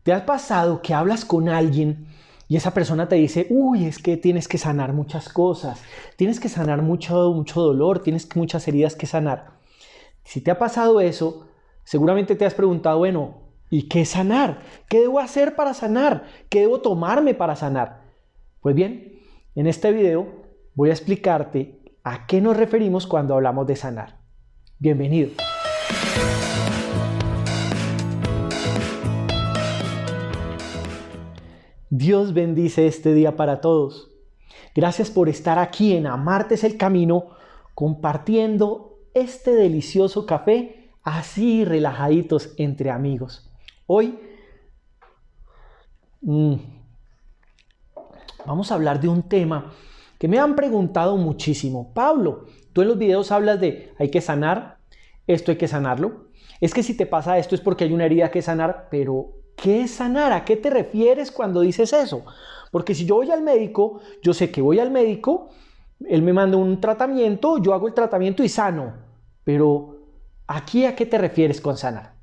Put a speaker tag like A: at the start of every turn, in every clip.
A: ¿Te ha pasado que hablas con alguien y esa persona te dice, uy, es que tienes que sanar muchas cosas, tienes que sanar mucho dolor, tienes muchas heridas que sanar? Si te ha pasado eso, seguramente te has preguntado, bueno, ¿y qué sanar? ¿Qué debo hacer para sanar? ¿Qué debo tomarme para sanar? Pues bien, en este video voy a explicarte a qué nos referimos cuando hablamos de sanar. Bienvenido. Dios bendice este día para todos. Gracias por estar aquí en Amarte es el Camino, compartiendo este delicioso café así relajaditos entre amigos. Hoy vamos a hablar de un tema que me han preguntado muchísimo. Pablo, tú en los videos hablas de hay que sanar, esto hay que sanarlo. Es que si te pasa esto es porque hay una herida que sanar, pero ¿qué es sanar? ¿A qué te refieres cuando dices eso? Porque si yo voy al médico, yo sé que voy al médico, él me manda un tratamiento, yo hago el tratamiento y sano. Pero ¿aquí a qué te refieres con sanar?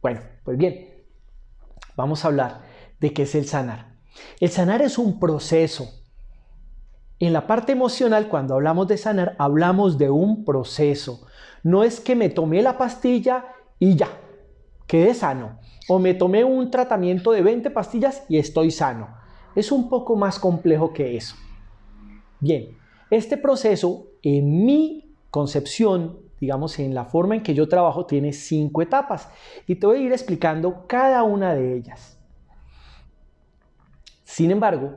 A: Bueno, pues bien, vamos a hablar de qué es el sanar. El sanar es un proceso. En la parte emocional, cuando hablamos de sanar, hablamos de un proceso. No es que me tomé la pastilla y ya, quedé sano. O me tomé un tratamiento de 20 pastillas y estoy sano. Es un poco más complejo que eso. Bien, este proceso, en mi concepción, digamos, en la forma en que yo trabajo, tiene 5 etapas. Y te voy a ir explicando cada una de ellas. Sin embargo,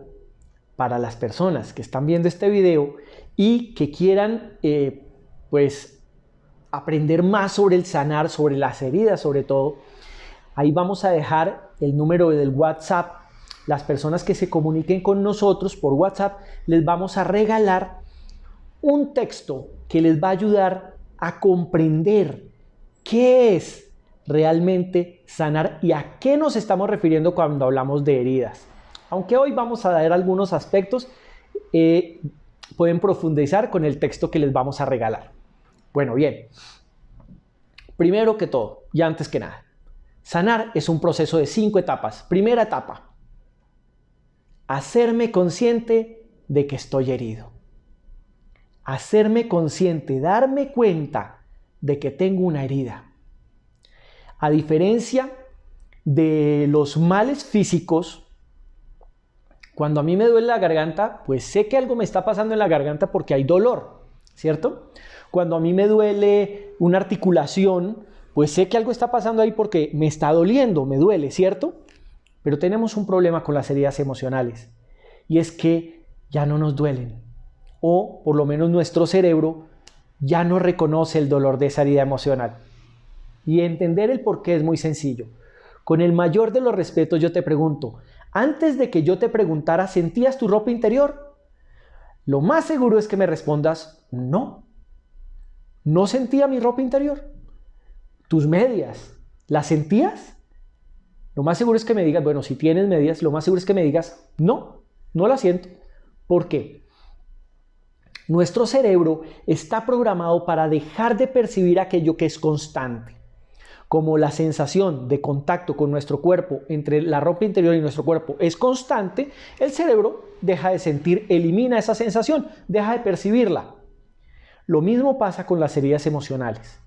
A: para las personas que están viendo este video y que quieran, aprender más sobre el sanar, sobre las heridas sobre todo, ahí vamos a dejar el número del WhatsApp. Las personas que se comuniquen con nosotros por WhatsApp, les vamos a regalar un texto que les va a ayudar a comprender qué es realmente sanar y a qué nos estamos refiriendo cuando hablamos de heridas. Aunque hoy vamos a dar algunos aspectos, pueden profundizar con el texto que les vamos a regalar. Bueno, bien. Primero que todo, y antes que nada, sanar es un proceso de 5 etapas. Primera etapa, hacerme consciente de que estoy herido. Hacerme consciente, darme cuenta de que tengo una herida. A diferencia de los males físicos, cuando a mí me duele la garganta, pues sé que algo me está pasando en la garganta porque hay dolor, ¿cierto? Cuando a mí me duele una articulación, pues sé que algo está pasando ahí porque me está doliendo, me duele, ¿cierto? Pero tenemos un problema con las heridas emocionales y es que ya no nos duelen, o por lo menos nuestro cerebro ya no reconoce el dolor de esa herida emocional. Y entender el porqué es muy sencillo. Con el mayor de los respetos yo te pregunto, antes de que yo te preguntara, ¿sentías tu ropa interior? Lo más seguro es que me respondas, no. No sentía mi ropa interior. ¿Tus medias, las sentías? Lo más seguro es que me digas, bueno, si tienes medias, lo más seguro es que me digas, no, no las siento. ¿Por qué? Nuestro cerebro está programado para dejar de percibir aquello que es constante. Como la sensación de contacto con nuestro cuerpo entre la ropa interior y nuestro cuerpo es constante, el cerebro deja de sentir, elimina esa sensación, deja de percibirla. Lo mismo pasa con las heridas emocionales.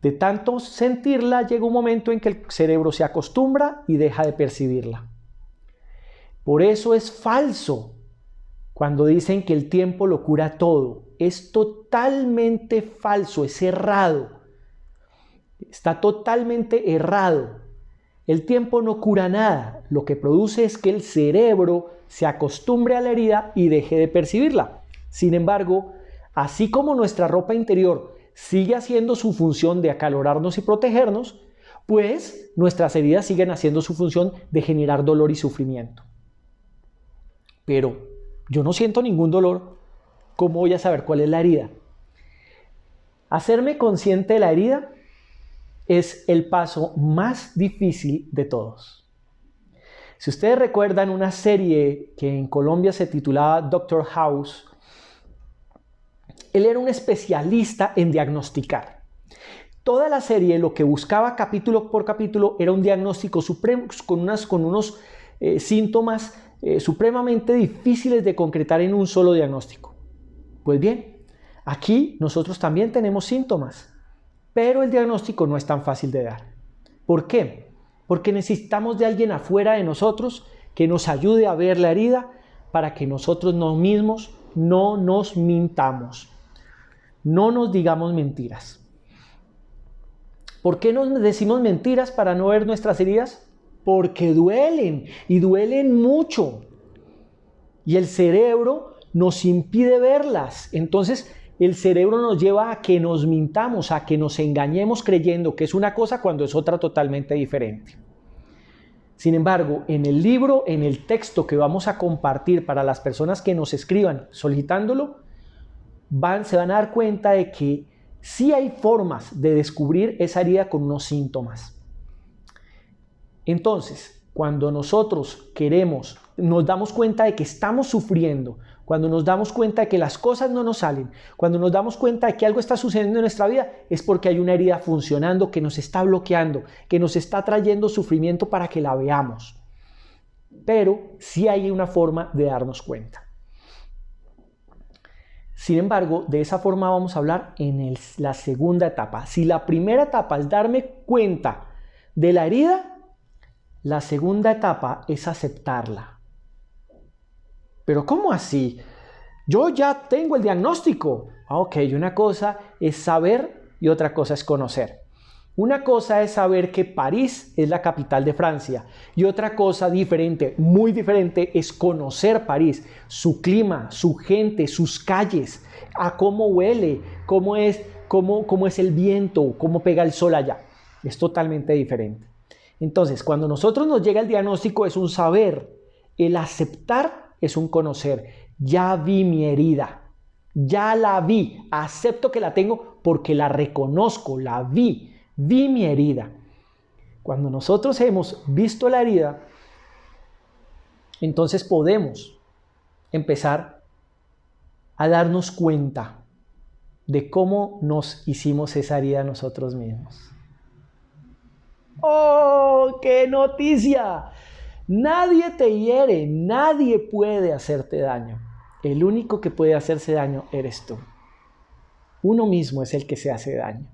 A: De tanto sentirla, llega un momento en que el cerebro se acostumbra y deja de percibirla. Por eso es falso cuando dicen que el tiempo lo cura todo. Es totalmente falso, es errado. Está totalmente errado. El tiempo no cura nada. Lo que produce es que el cerebro se acostumbre a la herida y deje de percibirla. Sin embargo, así como nuestra ropa interior sigue haciendo su función de acalorarnos y protegernos, pues nuestras heridas siguen haciendo su función de generar dolor y sufrimiento. Pero yo no siento ningún dolor. ¿Cómo voy a saber cuál es la herida? Hacerme consciente de la herida es el paso más difícil de todos. Si ustedes recuerdan una serie que en Colombia se titulaba Doctor House, él era un especialista en diagnosticar. toda la serie lo que buscaba capítulo por capítulo era un diagnóstico supremo con unos síntomas supremamente difíciles de concretar en un solo diagnóstico. Pues bien, aquí nosotros también tenemos síntomas, pero el diagnóstico no es tan fácil de dar. ¿Por qué? Porque necesitamos de alguien afuera de nosotros que nos ayude a ver la herida para que nosotros mismos no nos mintamos, no nos digamos mentiras. ¿Por qué nos decimos mentiras para no ver nuestras heridas? Porque duelen y duelen mucho. Y el cerebro nos impide verlas. Entonces el cerebro nos lleva a que nos mintamos, a que nos engañemos creyendo que es una cosa cuando es otra totalmente diferente. Sin embargo, en el libro, en el texto que vamos a compartir para las personas que nos escriban solicitándolo, se van a dar cuenta de que sí hay formas de descubrir esa herida con unos síntomas. Entonces, cuando nosotros nos damos cuenta de que estamos sufriendo, cuando nos damos cuenta de que las cosas no nos salen, cuando nos damos cuenta de que algo está sucediendo en nuestra vida, es porque hay una herida funcionando que nos está bloqueando, que nos está trayendo sufrimiento para que la veamos. Pero sí hay una forma de darnos cuenta. Sin embargo, de esa forma vamos a hablar en la segunda etapa. Si la primera etapa es darme cuenta de la herida, la segunda etapa es aceptarla. ¿Pero cómo así? Yo ya tengo el diagnóstico. Ok, una cosa es saber y otra cosa es conocer. Una cosa es saber que París es la capital de Francia y otra cosa diferente, muy diferente, es conocer París, su clima, su gente, sus calles, a cómo huele, cómo es el viento, cómo pega el sol allá. Es totalmente diferente. Entonces, cuando a nosotros nos llega el diagnóstico es un saber, el aceptar es un conocer. Ya vi mi herida, ya la vi, acepto que la tengo porque la reconozco, la vi. Vi mi herida. Cuando nosotros hemos visto la herida, entonces podemos empezar a darnos cuenta de cómo nos hicimos esa herida nosotros mismos. ¡Oh, qué noticia! Nadie te hiere, nadie puede hacerte daño. El único que puede hacerse daño eres tú. Uno mismo es el que se hace daño.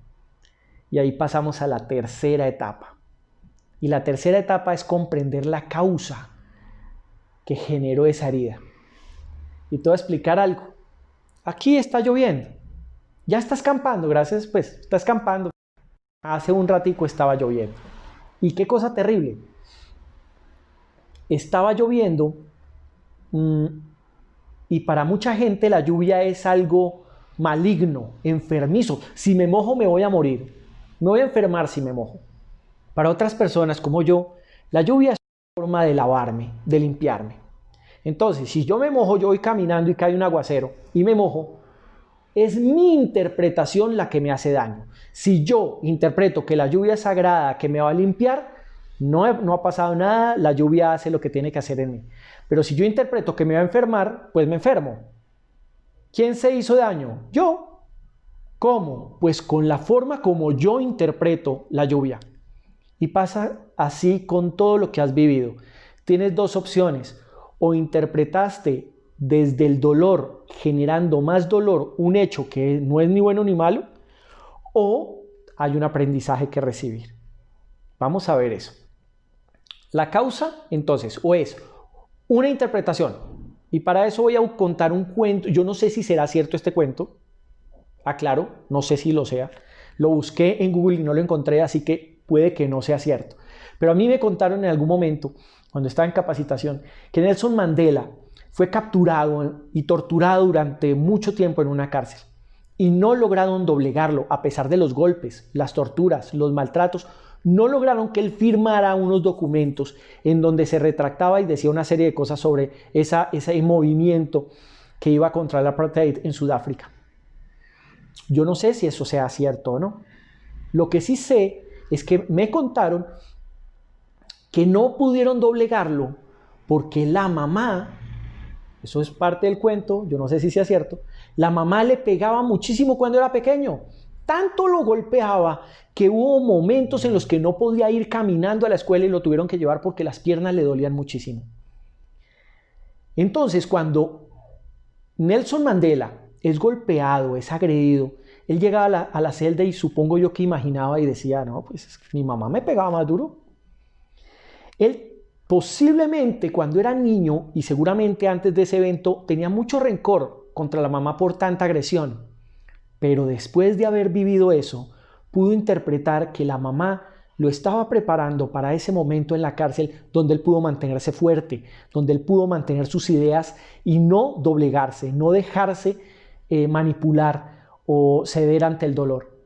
A: Y ahí pasamos a la tercera etapa. Y la tercera etapa es comprender la causa que generó esa herida. Y te voy a explicar algo. Aquí está lloviendo. Ya está escampando, gracias, pues, está escampando. Hace un ratico estaba lloviendo. Y qué cosa terrible. Estaba lloviendo y para mucha gente la lluvia es algo maligno, enfermizo. Si me mojo me voy a morir. Me voy a enfermar si me mojo. Para otras personas como yo, la lluvia es una forma de lavarme, de limpiarme. Entonces, si yo me mojo, yo voy caminando y cae un aguacero y me mojo, es mi interpretación la que me hace daño. Si yo interpreto que la lluvia es sagrada, que me va a limpiar, no ha pasado nada, la lluvia hace lo que tiene que hacer en mí. Pero si yo interpreto que me va a enfermar, pues me enfermo. ¿Quién se hizo daño? Yo. ¿Cómo? Pues con la forma como yo interpreto la lluvia. Y pasa así con todo lo que has vivido. Tienes dos opciones. O interpretaste desde el dolor, generando más dolor, un hecho que no es ni bueno ni malo, o hay un aprendizaje que recibir. Vamos a ver eso. La causa, entonces, o es una interpretación. Y para eso voy a contar un cuento. Yo no sé si será cierto este cuento. Aclaro, no sé si lo sea. Lo busqué en Google y no lo encontré, así que puede que no sea cierto. Pero a mí me contaron en algún momento, cuando estaba en capacitación, que Nelson Mandela fue capturado y torturado durante mucho tiempo en una cárcel. Y no lograron doblegarlo, a pesar de los golpes, las torturas, los maltratos. No lograron que él firmara unos documentos en donde se retractaba y decía una serie de cosas sobre ese movimiento que iba contra el apartheid en Sudáfrica. Yo no sé si eso sea cierto o no. Lo que sí sé es que me contaron que no pudieron doblegarlo porque la mamá, eso es parte del cuento, yo no sé si sea cierto, la mamá le pegaba muchísimo cuando era pequeño Tanto lo golpeaba que hubo momentos en los que no podía ir caminando a la escuela y lo tuvieron que llevar porque las piernas le dolían muchísimo. Entonces, cuando Nelson Mandela es golpeado, es agredido, él llegaba a la celda y supongo yo que imaginaba y decía, no, pues mi mamá me pegaba más duro. Él posiblemente cuando era niño y seguramente antes de ese evento tenía mucho rencor contra la mamá por tanta agresión, pero después de haber vivido eso, pudo interpretar que la mamá lo estaba preparando para ese momento en la cárcel donde él pudo mantenerse fuerte, donde él pudo mantener sus ideas y no doblegarse, no dejarse manipular o ceder ante el dolor.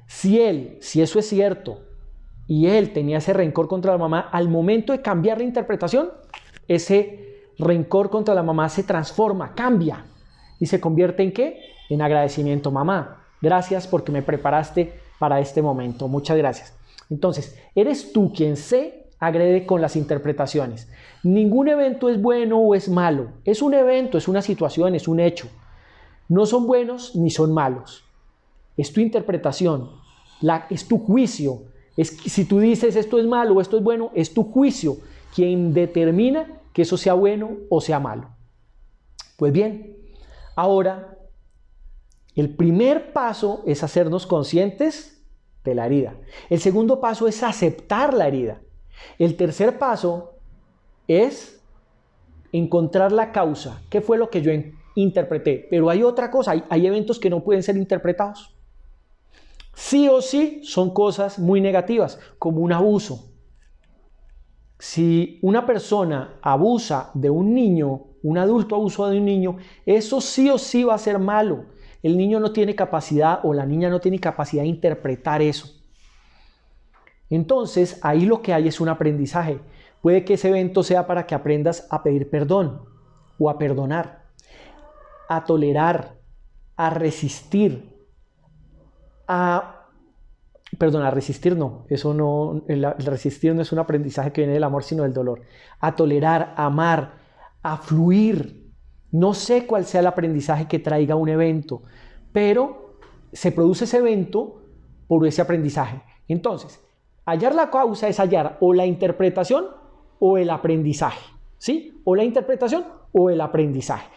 A: Si eso es cierto, y él tenía ese rencor contra la mamá, al momento de cambiar la interpretación, ese rencor contra la mamá se transforma, cambia y se convierte ¿en qué? En agradecimiento. Mamá, gracias porque me preparaste para este momento, muchas gracias. Entonces, eres tú quien se agrede con las interpretaciones. Ningún evento es bueno o es malo, es un evento, es una situación, es un hecho. No son buenos ni son malos, es tu interpretación, es tu juicio. Si tú dices esto es malo o esto es bueno, es tu juicio quien determina que eso sea bueno o sea malo. Pues bien, ahora el primer paso es hacernos conscientes de la herida. El segundo paso es aceptar la herida. El tercer paso es encontrar la causa. ¿Qué fue lo que yo interpreté? Pero hay otra cosa, hay eventos que no pueden ser interpretados. Sí o sí son cosas muy negativas, como un abuso. Si una persona abusa de un niño, un adulto abusa de un niño, eso sí o sí va a ser malo. El niño no tiene capacidad o la niña no tiene capacidad de interpretar eso. Entonces, ahí lo que hay es un aprendizaje. Puede que ese evento sea para que aprendas a pedir perdón o a perdonar, a tolerar, a resistir, a resistir no, eso no, el resistir no es un aprendizaje que viene del amor, sino del dolor. A tolerar, a amar, a fluir. No sé cuál sea el aprendizaje que traiga un evento, pero se produce ese evento por ese aprendizaje. Entonces, hallar la causa es hallar o la interpretación o el aprendizaje, ¿sí? O la interpretación o el aprendizaje.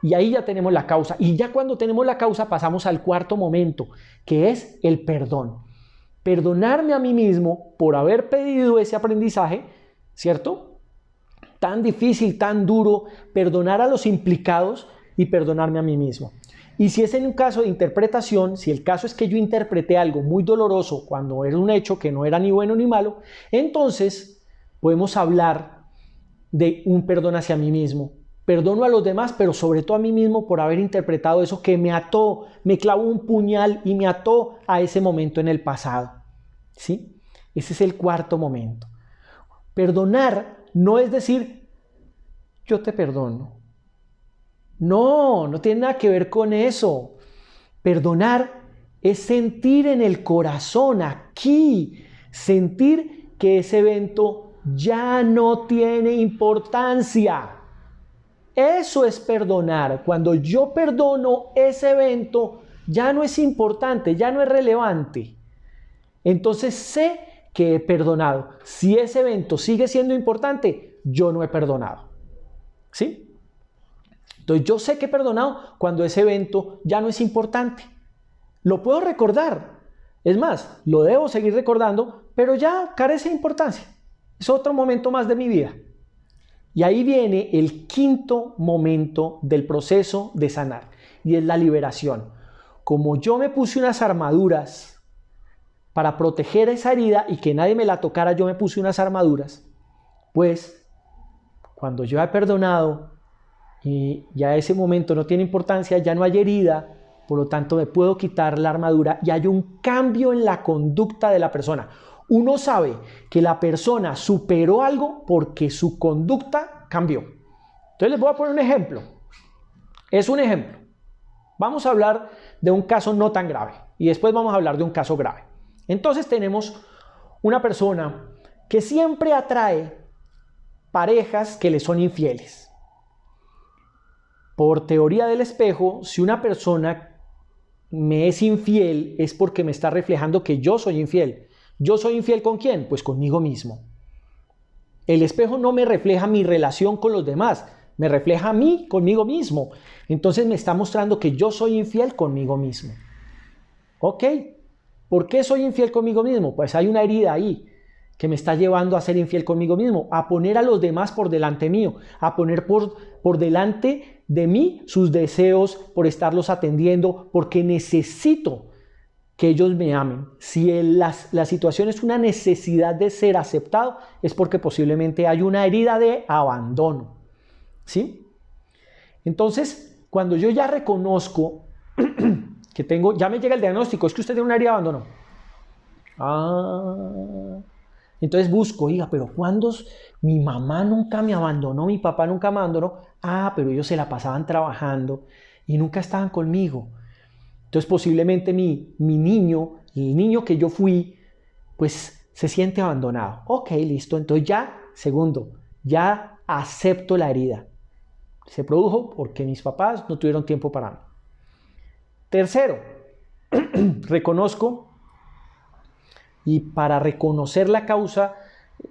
A: Y ahí ya tenemos la causa. Y ya cuando tenemos la causa pasamos al cuarto momento, que es el perdón. Perdonarme a mí mismo por haber pedido ese aprendizaje, ¿cierto? Tan difícil, tan duro, perdonar a los implicados y perdonarme a mí mismo. Y si es en un caso de interpretación, si el caso es que yo interpreté algo muy doloroso cuando era un hecho que no era ni bueno ni malo, entonces podemos hablar de un perdón hacia mí mismo. Perdono a los demás, pero sobre todo a mí mismo por haber interpretado eso que me ató, me clavó un puñal y me ató a ese momento en el pasado. ¿Sí? Ese es el cuarto momento. Perdonar no es decir, yo te perdono. No, no tiene nada que ver con eso. Perdonar es sentir en el corazón, aquí, sentir que ese evento ya no tiene importancia. Eso es perdonar. Cuando yo perdono, ese evento ya no es importante, ya no es relevante. Entonces sé que he perdonado. Si ese evento sigue siendo importante, yo no he perdonado. ¿Sí? Entonces yo sé que he perdonado cuando ese evento ya no es importante. Lo puedo recordar. Es más, lo debo seguir recordando, pero ya carece de importancia. Es otro momento más de mi vida. Y ahí viene el quinto momento del proceso de sanar, y es la liberación. Como yo me puse unas armaduras para proteger esa herida y que nadie me la tocara, yo me puse unas armaduras, pues cuando yo he perdonado y ya ese momento no tiene importancia, ya no hay herida, por lo tanto me puedo quitar la armadura y hay un cambio en la conducta de la persona. Uno sabe que la persona superó algo porque su conducta cambió. Entonces les voy a poner un ejemplo. Es un ejemplo. Vamos a hablar de un caso no tan grave y después vamos a hablar de un caso grave. Entonces tenemos una persona que siempre atrae parejas que le son infieles. Por teoría del espejo, si una persona me es infiel es porque me está reflejando que yo soy infiel. ¿Yo soy infiel con quién? Pues conmigo mismo. El espejo no me refleja mi relación con los demás, me refleja a mí conmigo mismo. Entonces me está mostrando que yo soy infiel conmigo mismo. ¿Ok? ¿Por qué soy infiel conmigo mismo? Pues hay una herida ahí que me está llevando a ser infiel conmigo mismo, a poner a los demás por delante mío, a poner por delante de mí sus deseos, por estarlos atendiendo, porque necesito que ellos me amen. Si la situación es una necesidad de ser aceptado, es porque posiblemente hay una herida de abandono. ¿Sí? Entonces, cuando yo ya reconozco que tengo, ya me llega el diagnóstico, es que usted tiene una herida de abandono. Entonces busco, oiga, pero ¿cuándo? Mi mamá nunca me abandonó, mi papá nunca me abandonó. Pero ellos se la pasaban trabajando y nunca estaban conmigo. Entonces posiblemente mi niño, el niño que yo fui, pues se siente abandonado. Ok, listo. Entonces ya, segundo, ya acepto la herida. Se produjo porque mis papás no tuvieron tiempo para mí. Tercero, reconozco, y para reconocer la causa,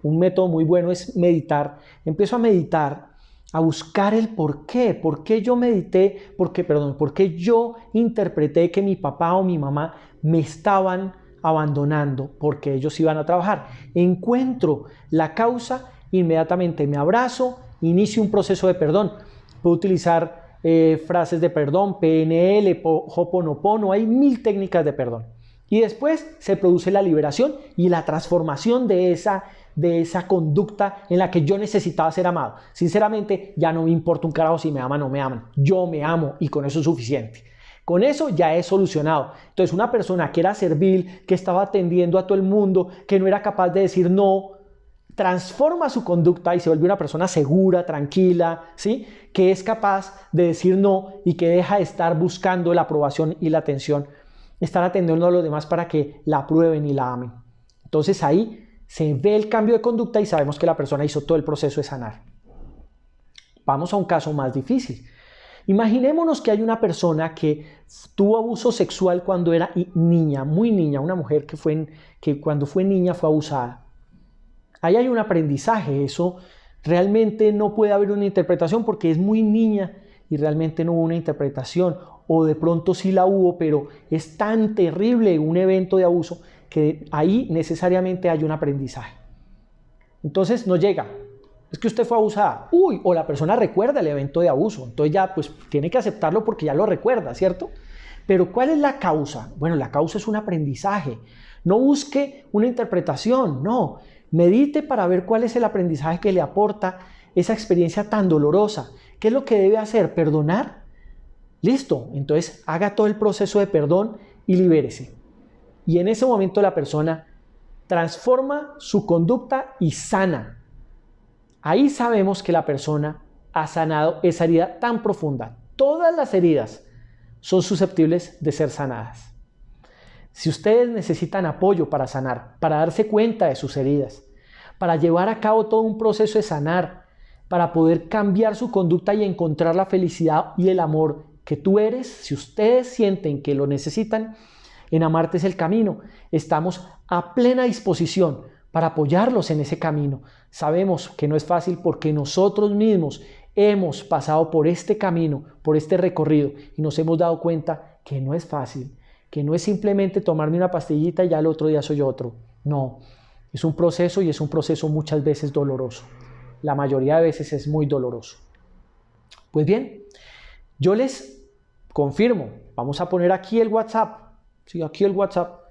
A: un método muy bueno es meditar. Empiezo a meditar, a buscar el por qué. ¿Por qué yo medité? ¿Por qué yo interpreté que mi papá o mi mamá me estaban abandonando porque ellos iban a trabajar? Encuentro la causa, inmediatamente me abrazo, inicio un proceso de perdón. Puedo utilizar frases de perdón, PNL, Ho'oponopono, hay 1000 técnicas de perdón. Y después se produce la liberación y la transformación de esa conducta en la que yo necesitaba ser amado. Sinceramente, ya no me importa un carajo si me aman o no me aman. Yo me amo y con eso es suficiente. Con eso ya he solucionado. Entonces, una persona que era servil, que estaba atendiendo a todo el mundo, que no era capaz de decir no, transforma su conducta y se vuelve una persona segura, tranquila, ¿sí? Que es capaz de decir no y que deja de estar buscando la aprobación y la atención, estar atendiendo a los demás para que la aprueben y la amen. Entonces ahí se ve el cambio de conducta y sabemos que la persona hizo todo el proceso de sanar. Vamos a un caso más difícil. Imaginémonos que hay una persona que tuvo abuso sexual cuando era niña, muy niña, una mujer que cuando fue niña fue abusada. Ahí hay un aprendizaje, eso realmente no puede haber una interpretación porque es muy niña y realmente no hubo una interpretación, o de pronto sí la hubo, pero es tan terrible un evento de abuso que ahí necesariamente hay un aprendizaje. Entonces nos llega, es que usted fue abusada, o la persona recuerda el evento de abuso, entonces ya pues tiene que aceptarlo porque ya lo recuerda, ¿cierto? Pero ¿cuál es la causa? Bueno, la causa es un aprendizaje. No busque una interpretación, no. Medite para ver cuál es el aprendizaje que le aporta esa experiencia tan dolorosa. ¿Qué es lo que debe hacer? ¿Perdonar? Listo, entonces haga todo el proceso de perdón y libérese. Y en ese momento la persona transforma su conducta y sana. Ahí sabemos que la persona ha sanado esa herida tan profunda. Todas las heridas son susceptibles de ser sanadas. Si ustedes necesitan apoyo para sanar, para darse cuenta de sus heridas, para llevar a cabo todo un proceso de sanar, para poder cambiar su conducta y encontrar la felicidad y el amor que tú eres, si ustedes sienten que lo necesitan, en Amarte es el Camino estamos a plena disposición para apoyarlos en ese camino. Sabemos que no es fácil porque nosotros mismos hemos pasado por este camino, por este recorrido y nos hemos dado cuenta que no es fácil, que no es simplemente tomarme una pastillita y ya el otro día soy otro. No, es un proceso y es un proceso muchas veces doloroso. La mayoría de veces es muy doloroso. Pues bien, yo les confirmo, vamos a poner aquí el WhatsApp. Sí, aquí el WhatsApp.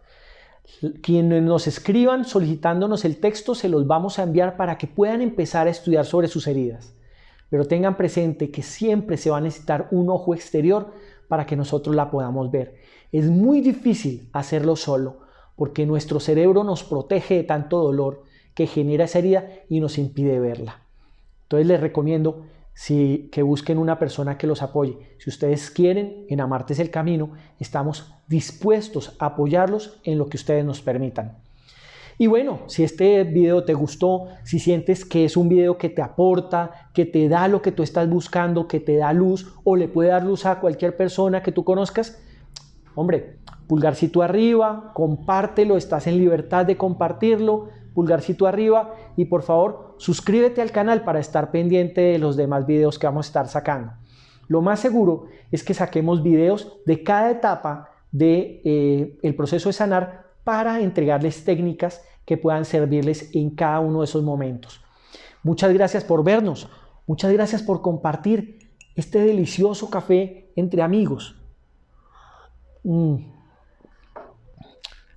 A: Quienes nos escriban solicitándonos el texto se los vamos a enviar para que puedan empezar a estudiar sobre sus heridas. Pero tengan presente que siempre se va a necesitar un ojo exterior para que nosotros la podamos ver. Es muy difícil hacerlo solo porque nuestro cerebro nos protege de tanto dolor que genera esa herida y nos impide verla. Entonces les recomiendo que busquen una persona que los apoye. Si ustedes quieren, en Amarte es el Camino, estamos dispuestos a apoyarlos en lo que ustedes nos permitan. Y bueno, si este video te gustó, si sientes que es un video que te aporta, que te da lo que tú estás buscando, que te da luz o le puede dar luz a cualquier persona que tú conozcas, Hombre, pulgarcito arriba, compártelo, estás en libertad de compartirlo, pulgarcito arriba y por favor suscríbete al canal para estar pendiente de los demás videos que vamos a estar sacando. Lo más seguro es que saquemos videos de cada etapa del proceso de sanar para entregarles técnicas que puedan servirles en cada uno de esos momentos. Muchas gracias por vernos, muchas gracias por compartir este delicioso café entre amigos.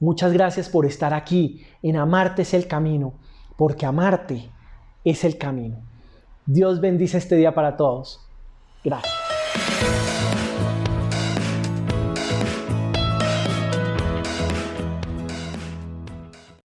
A: Muchas gracias por estar aquí en Amarte es el Camino, porque amarte es el camino. Dios bendice este día para todos. Gracias.